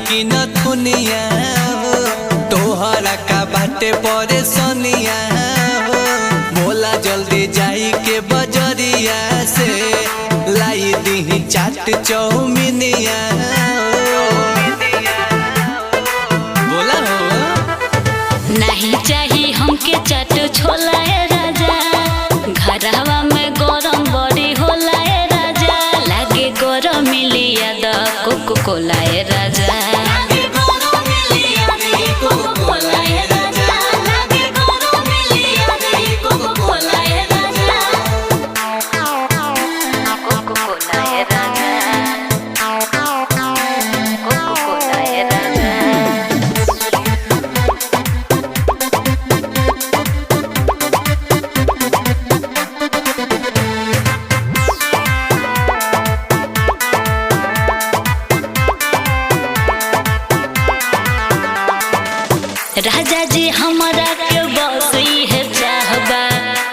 की न दुनिया तोहरा का बाटे परे सोनिया बोला जल्दी जाई के बजरिया से लाई दी चाट चौमिनिया बोला हो नहीं चाहिए हमके चाट छोला राजा घरवा में गरम बड़ी होला राजा लागे गरम मिलिया द कोको कोला राजा राजा जी हमरा के बस है चाहबा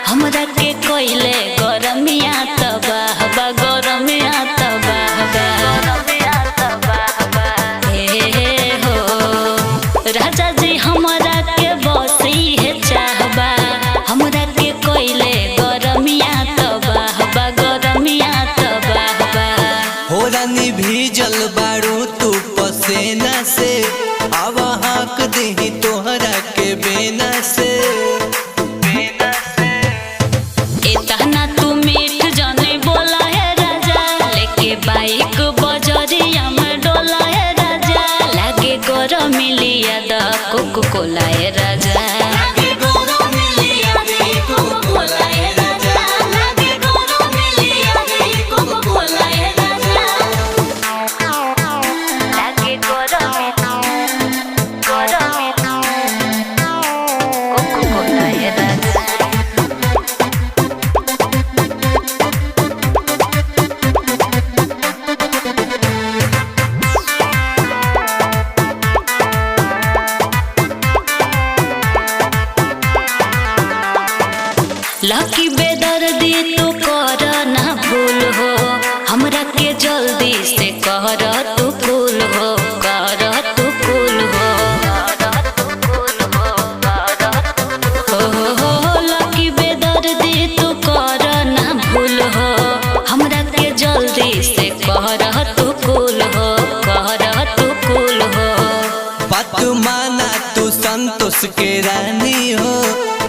हमरा के कोइले गरमिया तबाहबा गरमिया तबाहबा हे हो राजा जी हमरा के बस है चाहबा हमरा के कोइले गरमिया तबाहबा हो रानी भीजल बारू तू पसेना से अब हक दही तोहरा के बेना से इतना तू मीठ जाने बोला है राजा लेके बाइक बजरिया में डोला है राजा लागे गरम मिलिया द कोको कोला है राजा लकी बेदर्दी तू कर ना भूल हो हमरा के जल्दी से कर तू कूल हो लकी बेदर्दी तू कर ना भूल हो हमरा के जल्दी से कर तू कूल हो बात माना तू संतोष के रानी हो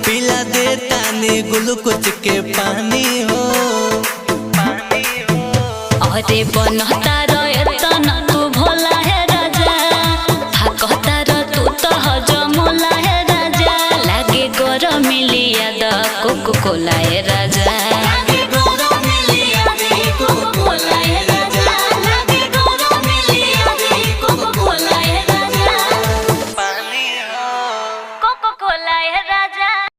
पिला देता नी ग्लूकोज के पानी हो अरे बनता